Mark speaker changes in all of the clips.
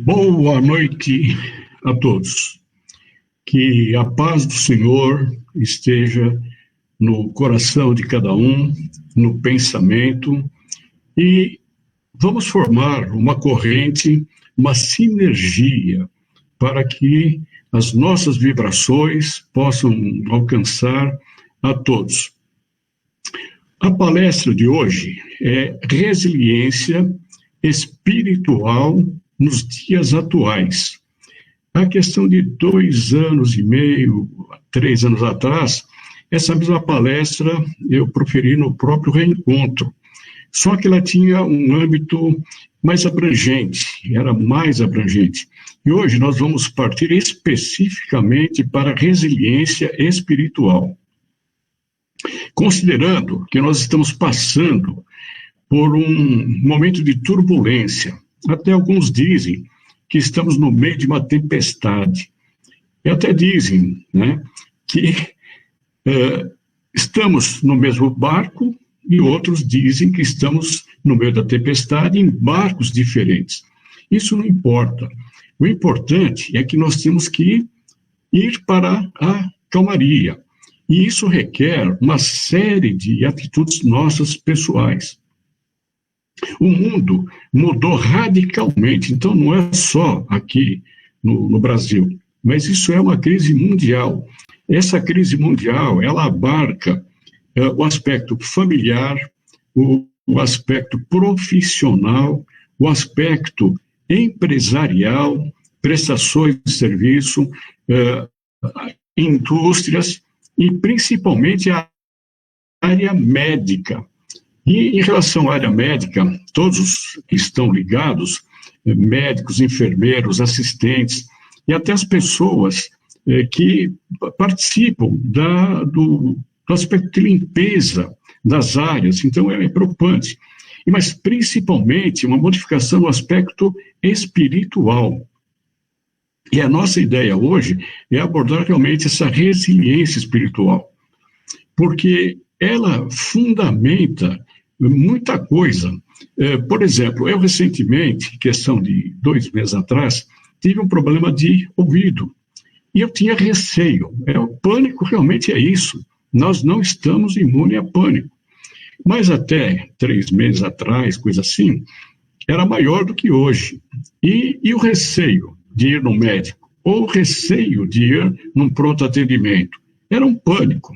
Speaker 1: Boa noite a todos. Que a paz do Senhor esteja no coração de cada um, no pensamento, e vamos formar uma corrente, uma sinergia, para que as nossas vibrações possam alcançar a todos. A palestra de hoje é Resiliência Espiritual nos Dias Atuais. A questão de 2 anos e meio, 3 anos atrás, essa mesma palestra eu proferi no próprio reencontro, só que ela tinha um âmbito mais abrangente, era mais abrangente. E hoje nós vamos partir especificamente para a resiliência espiritual. Considerando que nós estamos passando por um momento de turbulência, até alguns dizem que estamos no meio de uma tempestade, e até dizem, que estamos no mesmo barco, e outros dizem que estamos no meio da tempestade em barcos diferentes. Isso não importa. O importante é que nós temos que ir para a calmaria. E isso requer uma série de atitudes nossas pessoais. O mundo mudou radicalmente, então não é só aqui no Brasil, mas isso é uma crise mundial. Essa crise mundial, ela abarca o aspecto familiar, o aspecto profissional, o aspecto empresarial, prestações de serviço, indústrias, e principalmente a área médica. E em relação à área médica, todos os que estão ligados, médicos, enfermeiros, assistentes, e até as pessoas que participam do aspecto de limpeza das áreas, então é preocupante. Mas principalmente uma modificação no aspecto espiritual. E a nossa ideia hoje é abordar realmente essa resiliência espiritual, porque ela fundamenta muita coisa. Por exemplo, eu recentemente, questão de 2 meses atrás, tive um problema de ouvido, e eu tinha receio. O pânico realmente é isso, nós não estamos imunes a pânico. Mas até 3 meses atrás, coisa assim, era maior do que hoje. E o receio de ir no médico, ou o receio de ir num pronto atendimento, era um pânico.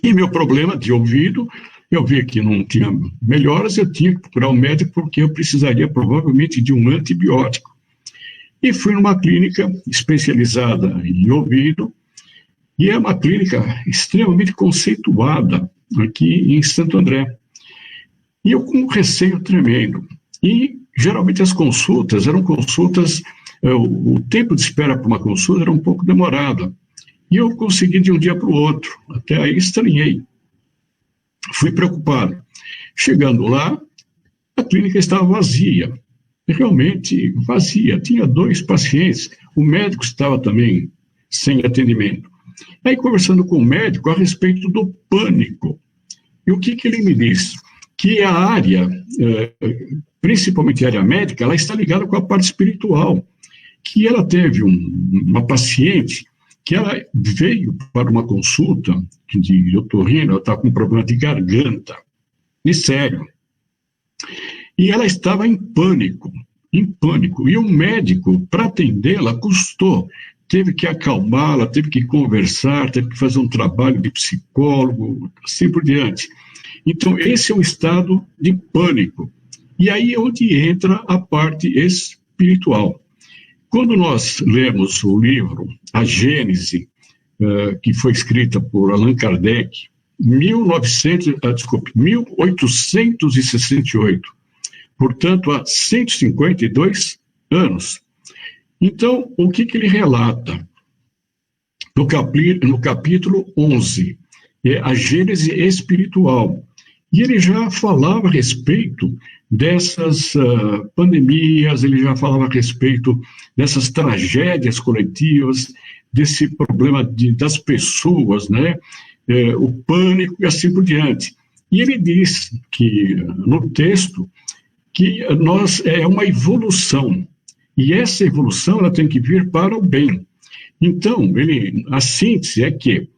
Speaker 1: E meu problema de ouvido, eu vi que não tinha melhoras, eu tinha que procurar um médico porque eu precisaria provavelmente de um antibiótico. E fui numa clínica especializada em ouvido, e é uma clínica extremamente conceituada aqui em Santo André. E eu com um receio tremendo. E geralmente as consultas eram consultas, o tempo de espera para uma consulta era um pouco demorado. E eu consegui de um dia para o outro, até aí estranhei. Fui preocupado. Chegando lá, a clínica estava vazia, realmente vazia. Tinha 2 pacientes, o médico estava também sem atendimento. Aí, conversando com o médico a respeito do pânico, e o que ele me disse? Que a área, principalmente a área médica, ela está ligada com a parte espiritual, que ela teve uma paciente que ela veio para uma consulta de otorrino, ela estava com um problema de garganta, e sério. E ela estava em pânico, e o médico, para atendê-la, custou. Teve que acalmá-la, teve que conversar, teve que fazer um trabalho de psicólogo, assim por diante. Então, esse é um estado de pânico. E aí é onde entra a parte espiritual. Quando nós lemos o livro A Gênese, que foi escrita por Allan Kardec, 1868, portanto, há 152 anos. Então, o que ele relata? No capítulo 11, é a Gênese espiritual. E ele já falava a respeito dessas pandemias, ele já falava a respeito dessas tragédias coletivas, desse problema das pessoas, o pânico e assim por diante. E ele diz que, no texto, que é uma evolução. E essa evolução ela tem que vir para o bem. Então, a síntese é que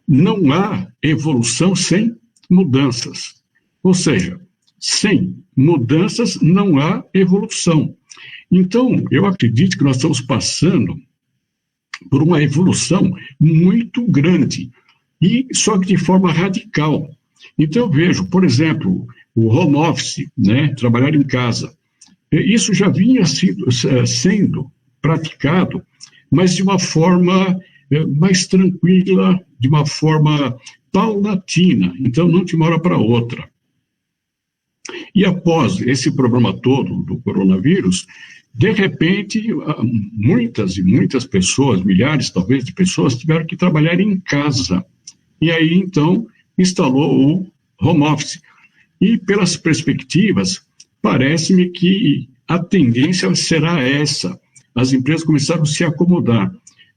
Speaker 1: não há evolução sem mudanças. Ou seja, sem mudanças não há evolução. Então, eu acredito que nós estamos passando por uma evolução muito grande, e só que de forma radical. Então, eu vejo, por exemplo, o home office, né, trabalhar em casa. Isso já vinha sendo praticado, mas de uma forma mais tranquila, de uma forma paulatina, então não de uma hora para outra. E após esse problema todo do coronavírus, de repente, muitas e muitas pessoas, milhares talvez de pessoas, tiveram que trabalhar em casa. E aí, então, instalou o home office. E pelas perspectivas, parece-me que a tendência será essa. As empresas começaram a se acomodar.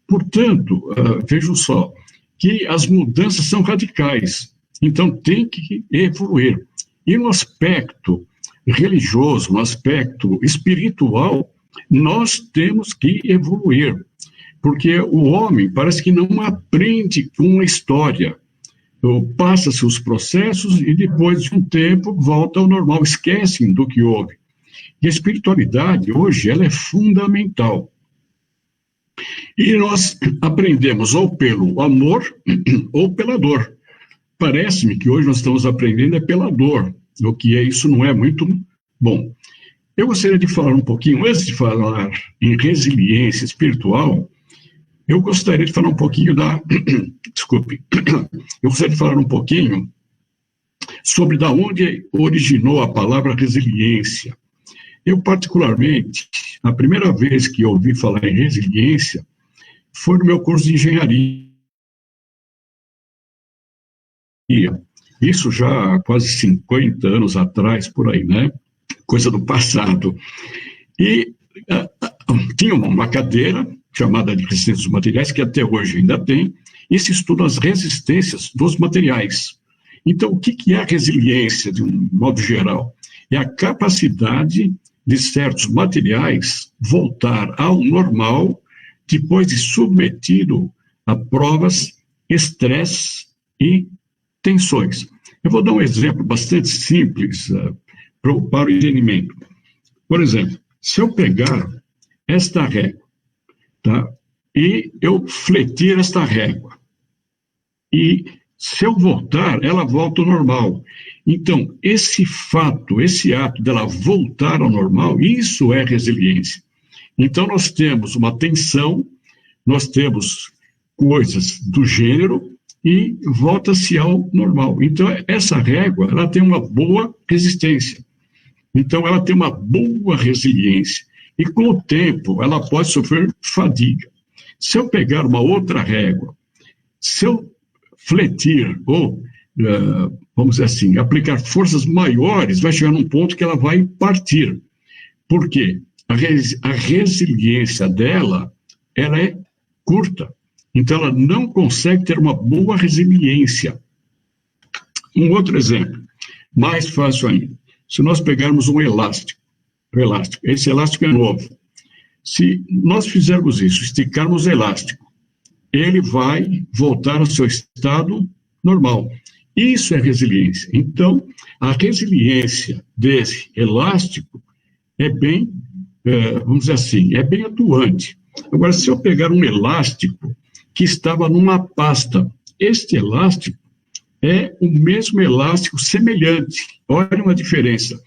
Speaker 1: Portanto, vejam só, que as mudanças são radicais. Então, tem que evoluir. E no aspecto religioso, no aspecto espiritual, nós temos que evoluir. Porque o homem parece que não aprende com a história. Passa-se os processos e depois de um tempo volta ao normal, esquecem do que houve. E a espiritualidade hoje ela é fundamental. E nós aprendemos ou pelo amor ou pela dor. Parece-me que hoje nós estamos aprendendo pela dor, o que isso não é muito bom. Eu gostaria de falar um pouquinho, antes de falar em resiliência espiritual, eu gostaria de falar um pouquinho desculpe, eu gostaria de falar um pouquinho sobre da onde originou a palavra resiliência. Eu, particularmente, a primeira vez que ouvi falar em resiliência foi no meu curso de engenharia. Isso já há quase 50 anos atrás, por aí, né? Coisa do passado. E tinha uma cadeira chamada de resistência dos materiais, que até hoje ainda tem, e se estuda as resistências dos materiais. Então, o que é a resiliência, de um modo geral? É a capacidade de certos materiais voltar ao normal depois de submetido a provas, estresse e tensões. Eu vou dar um exemplo bastante simples para o entendimento. Por exemplo, se eu pegar esta régua, tá, e eu fletir esta régua, e se eu voltar, ela volta ao normal. Então, esse fato, esse ato dela voltar ao normal, isso é resiliência. Então, nós temos uma tensão, nós temos coisas do gênero e volta-se ao normal. Então, essa régua, ela tem uma boa resistência. Então, ela tem uma boa resiliência. E, com o tempo, ela pode sofrer fadiga. Se eu pegar uma outra régua, se eu fletir ou, vamos dizer assim, aplicar forças maiores, vai chegar num ponto que ela vai partir. Por quê? A resiliência dela, ela é curta. Então, ela não consegue ter uma boa resiliência. Um outro exemplo, mais fácil ainda. Se nós pegarmos um elástico, esse elástico é novo. Se nós fizermos isso, esticarmos o elástico, ele vai voltar ao seu estado normal. Isso é resiliência. Então, a resiliência desse elástico é bem, vamos dizer assim, é bem atuante. Agora, se eu pegar um elástico que estava numa pasta, este elástico é o mesmo elástico semelhante. Olha uma diferença.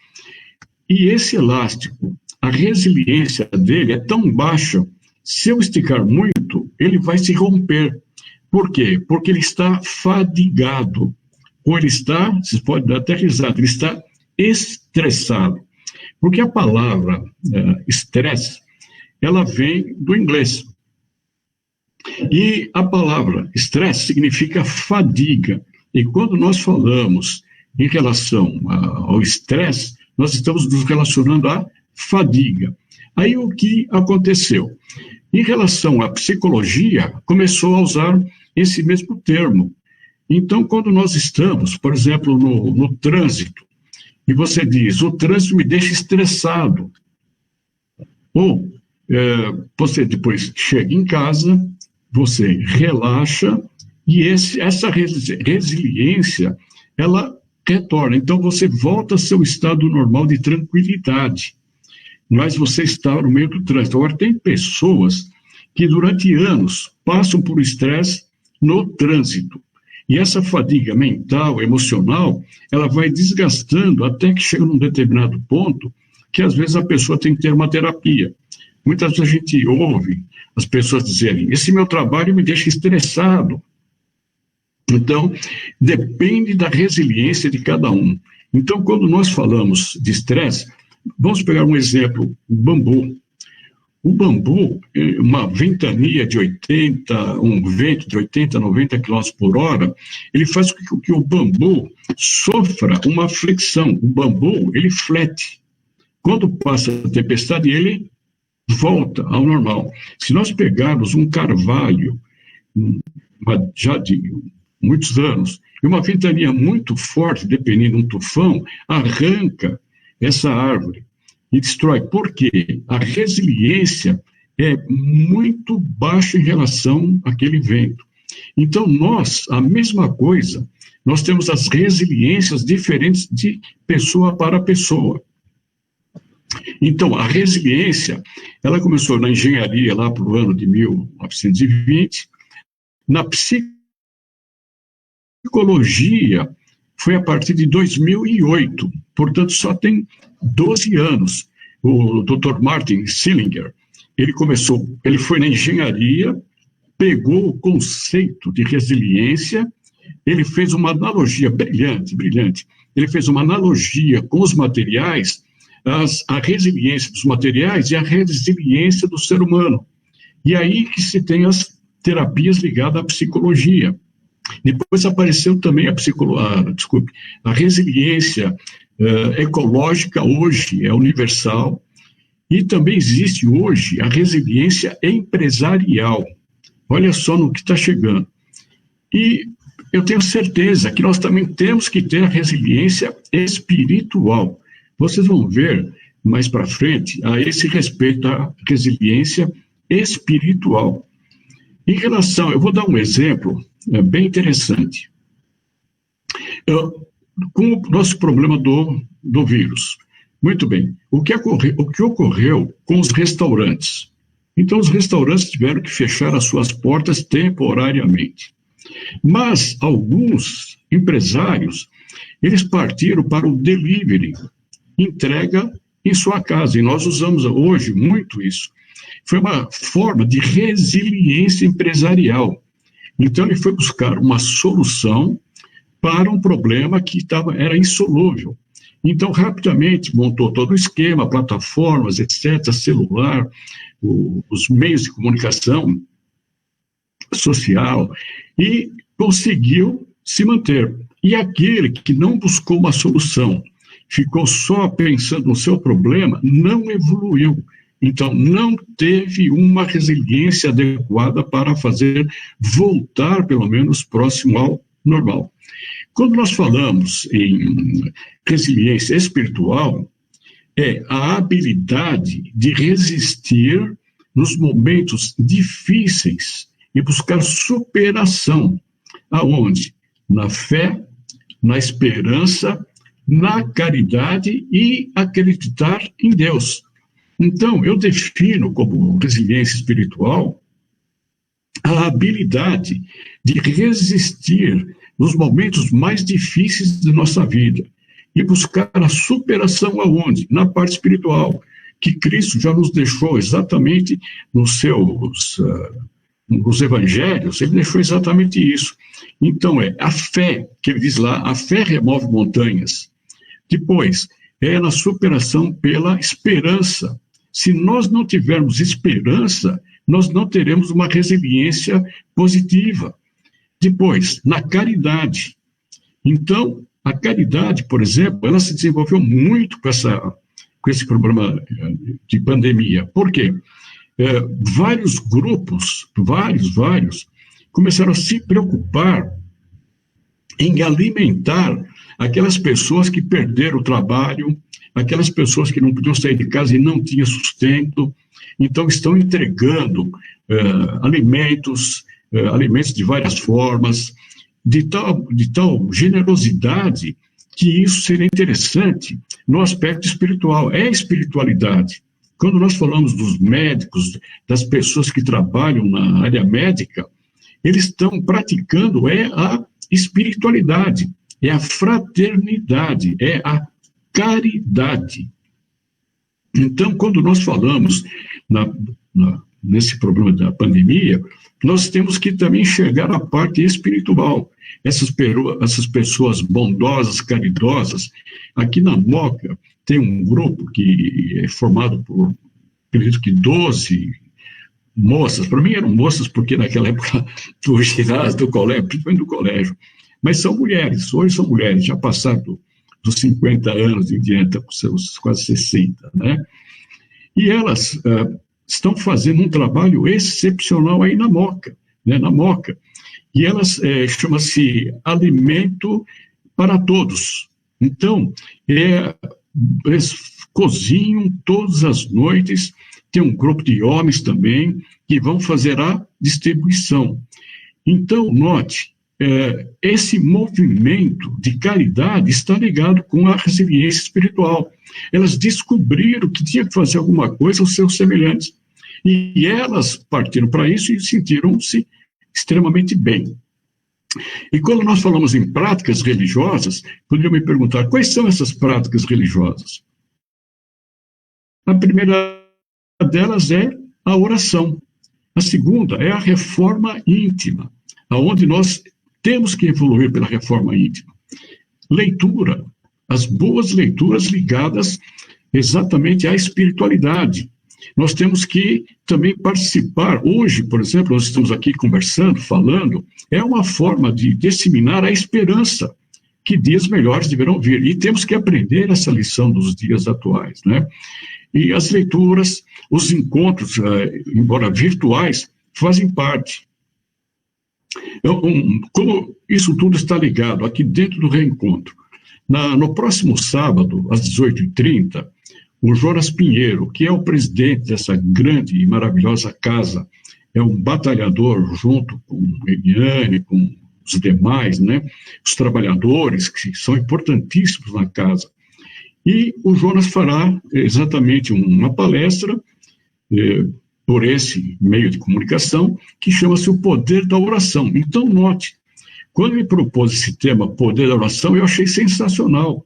Speaker 1: E esse elástico, a resiliência dele é tão baixa, se eu esticar muito, ele vai se romper. Por quê? Porque ele está fadigado. Ou ele está, vocês podem dar até risada, ele está estressado. Porque a palavra estresse, ela vem do inglês. E a palavra estresse significa fadiga. E quando nós falamos em relação ao estresse, nós estamos nos relacionando à fadiga. Aí o que aconteceu? Em relação à psicologia, começou a usar esse mesmo termo. Então, quando nós estamos, por exemplo, no trânsito, e você diz, o trânsito me deixa estressado, ou você depois chega em casa, você relaxa, e essa resiliência, ela retorna. Então, você volta ao seu estado normal de tranquilidade, mas você está no meio do trânsito. Agora, tem pessoas que durante anos passam por estresse no trânsito. E essa fadiga mental, emocional, ela vai desgastando até que chega num determinado ponto que às vezes a pessoa tem que ter uma terapia. Muitas vezes a gente ouve as pessoas dizerem: esse meu trabalho me deixa estressado. Então, depende da resiliência de cada um. Então, quando nós falamos de estresse, vamos pegar um exemplo: o bambu. O bambu, uma ventania de 80, um vento de 80, 90 km por hora, ele faz com que o bambu sofra uma flexão. O bambu, ele flete. Quando passa a tempestade, ele volta ao normal. Se nós pegarmos um carvalho, já de muitos anos, e uma ventania muito forte, dependendo de um tufão, arranca essa árvore e destrói. Por quê? A resiliência é muito baixa em relação àquele vento. Então, a mesma coisa, nós temos as resiliências diferentes de pessoa para pessoa. Então, a resiliência, ela começou na engenharia lá para o ano de 1920, na psicologia foi a partir de 2008, portanto, só tem 12 anos. O Dr. Martin Seeliger, ele foi na engenharia, pegou o conceito de resiliência, ele fez uma analogia brilhante, ele fez uma analogia com os materiais, a resiliência dos materiais e a resiliência do ser humano. E aí que se tem as terapias ligadas à psicologia. Depois apareceu também a resiliência ecológica, hoje é universal, e também existe hoje a resiliência empresarial. Olha só no que está chegando. E eu tenho certeza que nós também temos que ter a resiliência espiritual. Vocês vão ver mais para frente a esse respeito à resiliência espiritual. Em relação, eu vou dar um exemplo bem interessante. Com o nosso problema do vírus. Muito bem, o que ocorreu com os restaurantes? Então, os restaurantes tiveram que fechar as suas portas temporariamente. Mas alguns empresários, eles partiram para o delivery, entrega em sua casa, e nós usamos hoje muito isso. Foi uma forma de resiliência empresarial. Então, ele foi buscar uma solução para um problema que era insolúvel. Então, rapidamente, montou todo o esquema, plataformas, etc., celular, os meios de comunicação social, e conseguiu se manter. E aquele que não buscou uma solução, ficou só pensando no seu problema, não evoluiu. Então, não teve uma resiliência adequada para fazer voltar, pelo menos, próximo ao normal. Quando nós falamos em resiliência espiritual, é a habilidade de resistir nos momentos difíceis e buscar superação. Aonde? Na fé, na esperança, na caridade e acreditar em Deus. Então, eu defino como resiliência espiritual a habilidade de resistir nos momentos mais difíceis de nossa vida e buscar a superação aonde? Na parte espiritual, que Cristo já nos deixou exatamente nos evangelhos, ele deixou exatamente isso. Então, é a fé, que ele diz lá, a fé remove montanhas. Depois, é na superação pela esperança. Se nós não tivermos esperança, nós não teremos uma resiliência positiva. Depois, na caridade. Então, a caridade, por exemplo, ela se desenvolveu muito com esse problema de pandemia. Por quê? Vários grupos, vários, começaram a se preocupar em alimentar aquelas pessoas que perderam o trabalho, aquelas pessoas que não podiam sair de casa e não tinham sustento, então estão entregando alimentos de várias formas, de tal generosidade, que isso seria interessante no aspecto espiritual. É espiritualidade. Quando nós falamos dos médicos, das pessoas que trabalham na área médica, eles estão praticando a espiritualidade, é a fraternidade, é a caridade. Então, quando nós falamos nesse problema da pandemia, nós temos que também enxergar a parte espiritual. Essas pessoas bondosas, caridosas. Aqui na Moca tem um grupo que é formado por, acredito que 12 moças. Para mim eram moças porque naquela época do ginásio, do colégio, principalmente do colégio. Mas são mulheres, hoje são mulheres, já passaram dos 50 anos em diante, com seus quase 60, né? E elas estão fazendo um trabalho excepcional aí na Moca, né? Na Moca. E elas chama-se Alimento para Todos. Então, eles cozinham todas as noites, tem um grupo de homens também que vão fazer a distribuição. Então, note, esse movimento de caridade está ligado com a resiliência espiritual. Elas descobriram que tinha que fazer alguma coisa aos seus semelhantes. E elas partiram para isso e sentiram-se extremamente bem. E quando nós falamos em práticas religiosas, poderiam me perguntar, quais são essas práticas religiosas? A primeira delas é a oração. A segunda é a reforma íntima, aonde nós temos que evoluir pela reforma íntima. Leitura, as boas leituras ligadas exatamente à espiritualidade. Nós temos que também participar. Hoje, por exemplo, nós estamos aqui conversando, falando, é uma forma de disseminar a esperança que dias melhores deverão vir. E temos que aprender essa lição dos dias atuais, né? E as leituras, os encontros, embora virtuais, fazem parte. Como isso tudo está ligado aqui dentro do reencontro, no próximo sábado, às 18h30, o Jonas Pinheiro, que é o presidente dessa grande e maravilhosa casa, é um batalhador junto com Eliane, com os demais, né, os trabalhadores que são importantíssimos na casa. E o Jonas fará exatamente uma palestra por esse meio de comunicação que chama-se o Poder da Oração. Então, note, quando ele propôs esse tema, Poder da Oração, eu achei sensacional,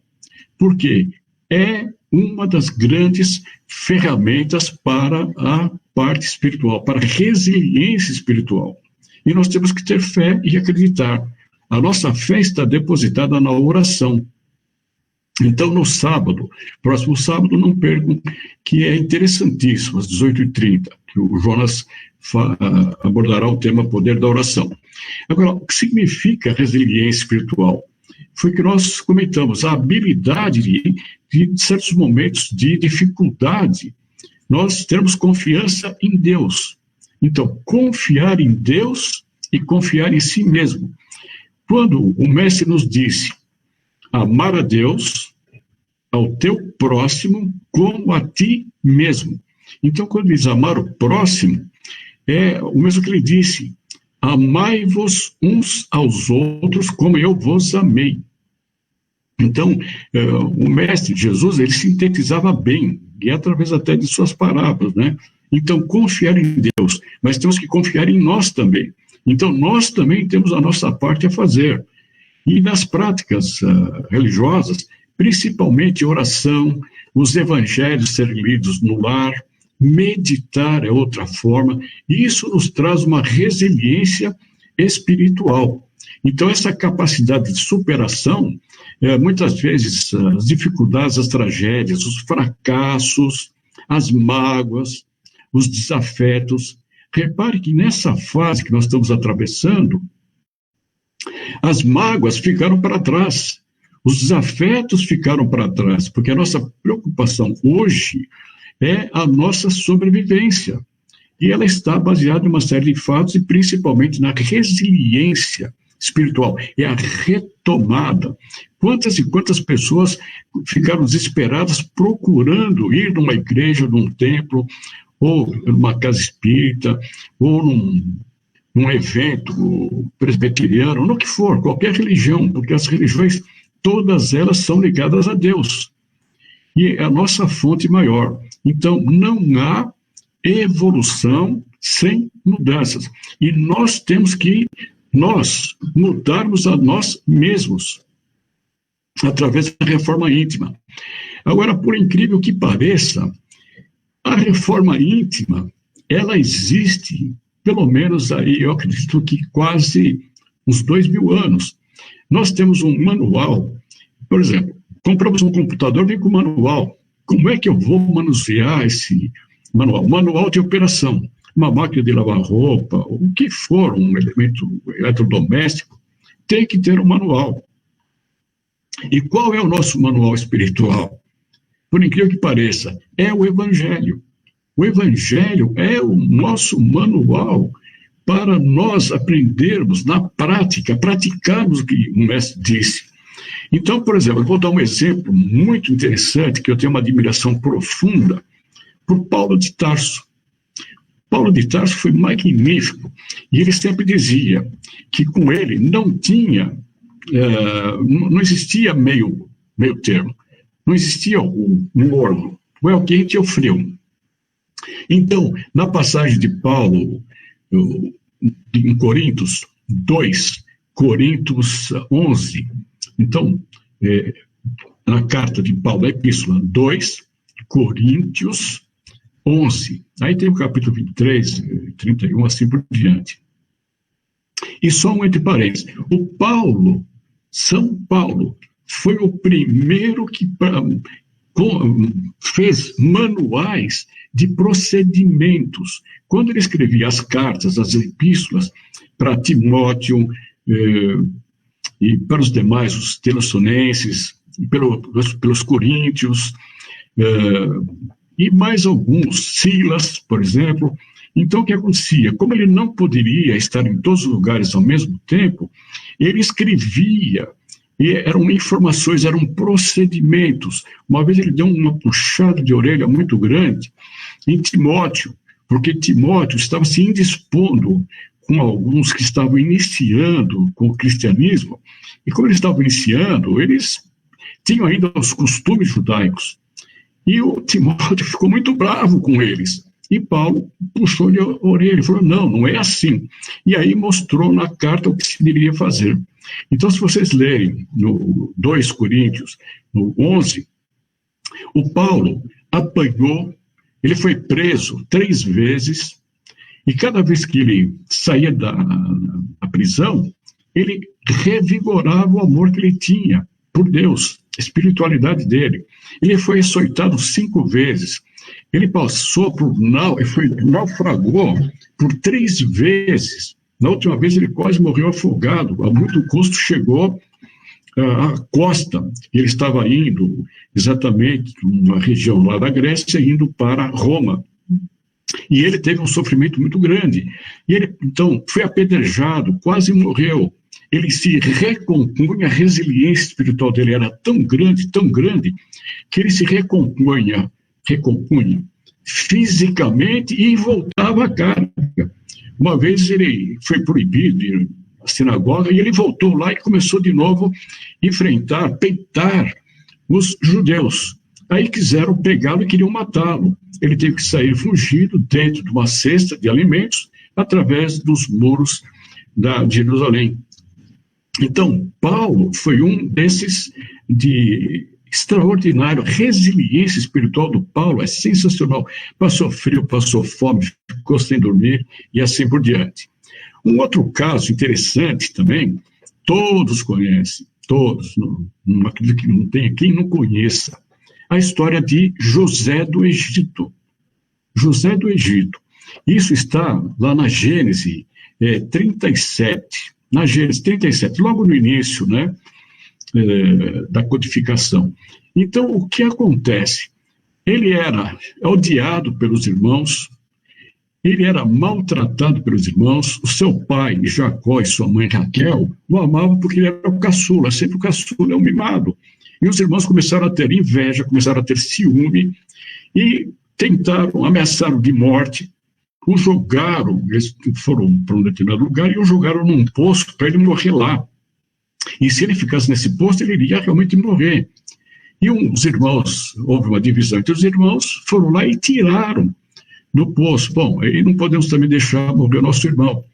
Speaker 1: porque é uma das grandes ferramentas para a parte espiritual, para a resiliência espiritual. E nós temos que ter fé e acreditar. A nossa fé está depositada na oração. Então, no sábado, próximo sábado, não percam, que é interessantíssimo, às 18h30, que o Jonas abordará o tema Poder da Oração. Agora, o que significa resiliência espiritual? Foi que nós comentamos, a habilidade de certos momentos de dificuldade, nós termos confiança em Deus. Então, confiar em Deus e confiar em si mesmo. Quando o mestre nos disse, amar a Deus, ao teu próximo, como a ti mesmo. Então, quando diz amar o próximo, é o mesmo que ele disse, amai-vos uns aos outros como eu vos amei. Então, o mestre Jesus, ele sintetizava bem, e através até de suas palavras, né? Então, confiar em Deus, mas temos que confiar em nós também. Então, nós também temos a nossa parte a fazer. E nas práticas religiosas, principalmente oração, os evangelhos serem lidos no lar, meditar é outra forma, e isso nos traz uma resiliência espiritual. Então, essa capacidade de superação, muitas vezes, as dificuldades, as tragédias, os fracassos, as mágoas, os desafetos. Repare que nessa fase que nós estamos atravessando, as mágoas ficaram para trás, os desafetos ficaram para trás, porque a nossa preocupação hoje é a nossa sobrevivência. E ela está baseada em uma série de fatos e principalmente na resiliência espiritual, é a retomada. Quantas e quantas pessoas ficaram desesperadas procurando ir numa igreja, num templo, ou numa casa espírita, ou num evento presbiteriano, no que for, qualquer religião, porque as religiões, todas elas são ligadas a Deus. E é a nossa fonte maior. Então, não há evolução sem mudanças. E nós temos que mudarmos a nós mesmos, através da reforma íntima. Agora, por incrível que pareça, a reforma íntima, ela existe, pelo menos aí, eu acredito que quase uns 2000 anos. Nós temos um manual, por exemplo, compramos um computador, vem com manual. Como é que eu vou manusear esse manual? Manual de operação. Uma máquina de lavar roupa, o que for, um elemento eletrodoméstico, tem que ter um manual. E qual é o nosso manual espiritual? Por incrível que pareça, é o Evangelho. O Evangelho é o nosso manual para nós aprendermos na prática, praticarmos o que o mestre disse. Então, por exemplo, eu vou dar um exemplo muito interessante, que eu tenho uma admiração profunda, por Paulo de Tarso. Paulo de Tarso foi magnífico, e ele sempre dizia que com ele não existia meio termo, não existia um morno, ou é o quente ou o frio. Então, na passagem de Paulo, em Coríntios 2, Coríntios 11, então, na carta de Paulo, na epístola 2, Coríntios 11, aí tem o capítulo 23, 31, assim por diante. E só um entre parênteses, São Paulo, foi o primeiro que fez manuais de procedimentos. Quando ele escrevia as cartas, as epístolas, para Timóteo e para os demais, os Tessalonicenses, pelos coríntios, e mais alguns, Silas, por exemplo. Então, o que acontecia? Como ele não poderia estar em todos os lugares ao mesmo tempo, ele escrevia, e eram informações, eram procedimentos. Uma vez ele deu uma puxada de orelha muito grande em Timóteo, porque Timóteo estava se indispondo com alguns que estavam iniciando com o cristianismo, e como eles estavam iniciando, eles tinham ainda os costumes judaicos. E o Timóteo ficou muito bravo com eles. E Paulo puxou-lhe a orelha e falou, não é assim. E aí mostrou na carta o que se deveria fazer. Então, se vocês lerem no 2 Coríntios, no 11, o Paulo apanhou, ele foi preso 3 vezes, e cada vez que ele saía da prisão, ele revigorava o amor que ele tinha por Deus, a espiritualidade dele. Ele foi açoitado 5 vezes. Ele naufragou por 3 vezes. Na última vez ele quase morreu afogado. A muito custo chegou à costa. Ele estava indo exatamente numa região lá da Grécia, indo para Roma. E ele teve um sofrimento muito grande. E ele, então, foi apedrejado, quase morreu. Ele se recompunha, a resiliência espiritual dele era tão grande, que ele se recompunha fisicamente e voltava à carga. Uma vez ele foi proibido de ir à sinagoga e ele voltou lá e começou de novo a peitar os judeus. Aí quiseram pegá-lo e queriam matá-lo. Ele teve que sair fugido dentro de uma cesta de alimentos através dos muros de Jerusalém. Então, Paulo foi um desses de extraordinário. Resiliência espiritual do Paulo é sensacional. Passou frio, passou fome, ficou sem dormir e assim por diante. Um outro caso interessante também, todos conhecem, todos, não acredito que não tenha quem não conheça, a história de José do Egito. José do Egito. Isso está lá na Gênesis 37. Na Gênesis 37, logo no início, né, da codificação. Então, o que acontece? Ele era odiado pelos irmãos, Ele era maltratado pelos irmãos, o seu pai, Jacó, e sua mãe, Raquel, o amavam porque ele era o caçula, sempre o caçula é o mimado. E os irmãos começaram a ter inveja, começaram a ter ciúme, e tentaram, ameaçaram de morte, o jogaram, eles foram para um determinado lugar e o jogaram num poço para ele morrer lá. E se ele ficasse nesse poço, ele iria realmente morrer. E os irmãos, houve uma divisão entre os irmãos, foram lá e tiraram do poço. Bom, aí não podemos também deixar morrer o nosso irmão.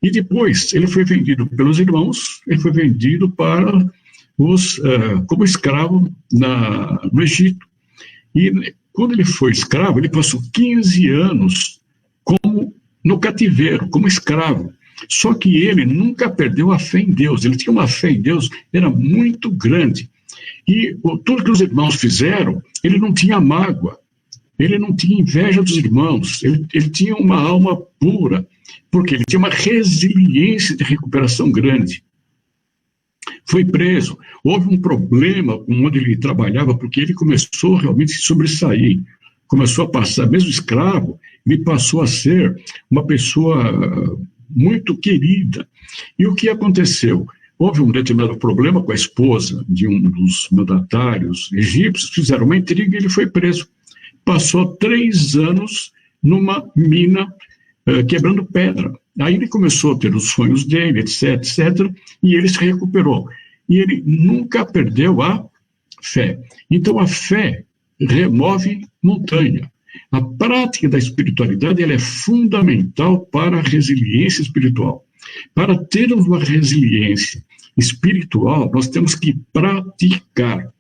Speaker 1: E depois ele foi vendido pelos irmãos, ele foi vendido para como escravo no Egito. E quando ele foi escravo, ele passou 15 anos como no cativeiro, como escravo. Só que ele nunca perdeu a fé em Deus, ele tinha uma fé em Deus, era muito grande. E tudo que os irmãos fizeram, ele não tinha mágoa, ele não tinha inveja dos irmãos, ele tinha uma alma pura, porque ele tinha uma resiliência de recuperação grande. Foi preso, houve um problema com onde ele trabalhava, porque ele começou realmente a se sobressair, começou a passar, mesmo escravo, ele passou a ser uma pessoa muito querida. E o que aconteceu? Houve um determinado problema com a esposa de um dos mandatários egípcios, fizeram uma intriga e ele foi preso. Passou 3 anos numa mina quebrando pedra. Aí ele começou a ter os sonhos dele, etc, etc, e ele se recuperou. E ele nunca perdeu a fé. Então a fé remove montanha. A prática da espiritualidade ela é fundamental para a resiliência espiritual. Para termos uma resiliência espiritual, nós temos que praticar.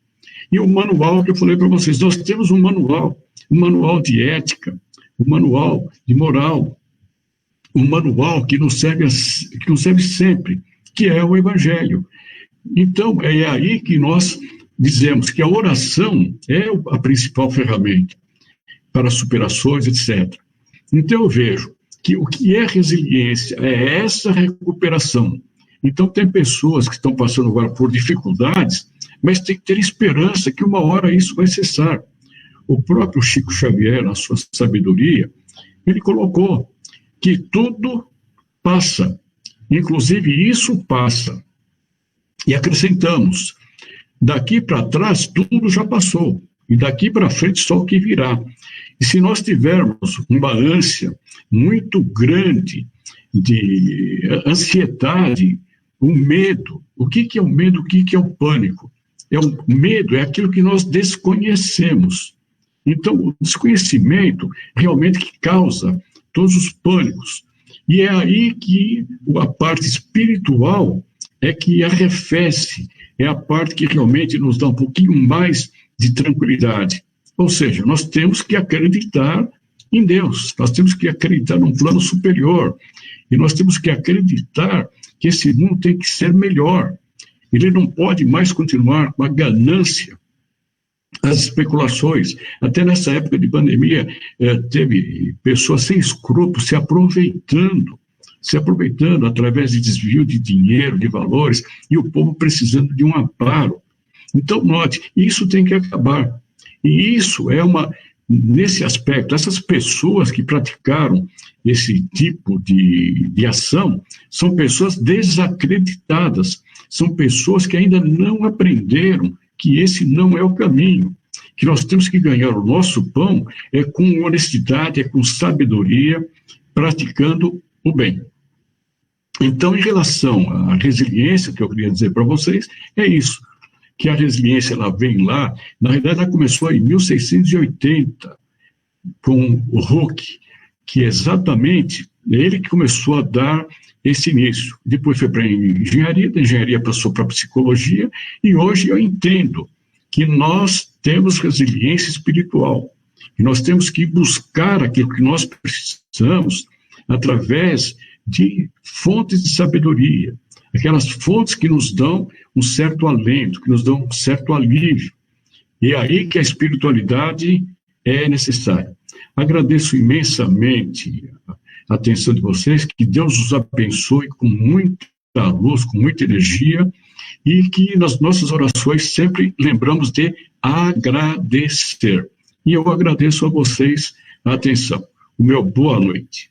Speaker 1: E o manual que eu falei para vocês, nós temos um manual de ética, um manual de moral, um manual que nos serve sempre, que é o Evangelho. Então, é aí que nós dizemos que a oração é a principal ferramenta para superações, etc. Então, eu vejo que o que é resiliência é essa recuperação. Então, tem pessoas que estão passando agora por dificuldades, mas tem que ter esperança que uma hora isso vai cessar. O próprio Chico Xavier, na sua sabedoria, ele colocou que tudo passa, inclusive isso passa. E acrescentamos, daqui para trás tudo já passou, e daqui para frente só o que virá. E se nós tivermos uma ânsia muito grande de ansiedade, o medo, o que é o medo, o que é o pânico? O medo é aquilo que nós desconhecemos. Então, o desconhecimento realmente que causa todos os pânicos. E é aí que a parte espiritual é que arrefece, é a parte que realmente nos dá um pouquinho mais de tranquilidade. Ou seja, nós temos que acreditar em Deus, nós temos que acreditar num plano superior, e nós temos que acreditar que esse mundo tem que ser melhor. Ele não pode mais continuar com a ganância, as especulações. Até nessa época de pandemia, teve pessoas sem escrúpulos se aproveitando através de desvio de dinheiro, de valores, e o povo precisando de um amparo. Então, note, isso tem que acabar. E isso nesse aspecto, essas pessoas que praticaram esse tipo de ação são pessoas desacreditadas, são pessoas que ainda não aprenderam que esse não é o caminho, que nós temos que ganhar o nosso pão com honestidade, com sabedoria, praticando o bem. Então, em relação à resiliência, que eu queria dizer para vocês, é isso, que a resiliência ela vem lá, na verdade ela começou em 1680, com o Huck, que exatamente ele que começou a dar esse início. Depois foi para a engenharia, da engenharia passou para a psicologia, e hoje eu entendo que nós temos resiliência espiritual, e nós temos que buscar aquilo que nós precisamos através de fontes de sabedoria, aquelas fontes que nos dão um certo alento, que nos dão um certo alívio. E é aí que a espiritualidade é necessária. Agradeço imensamente a atenção de vocês, que Deus os abençoe com muita luz, com muita energia, e que nas nossas orações sempre lembramos de agradecer. E eu agradeço a vocês a atenção. o meu boa noite.